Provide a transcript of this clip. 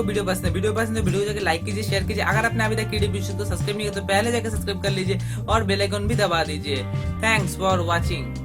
Video पसंद है video को जाकर लाइक कीजिए, शेयर कीजिए। अगर आपने अभी तक कीडी को सब्सक्राइब नहीं किया तो पहले जाकर सब्सक्राइब कर लीजिए और बेल आइकन भी दबा दीजिए। Thanks for watching.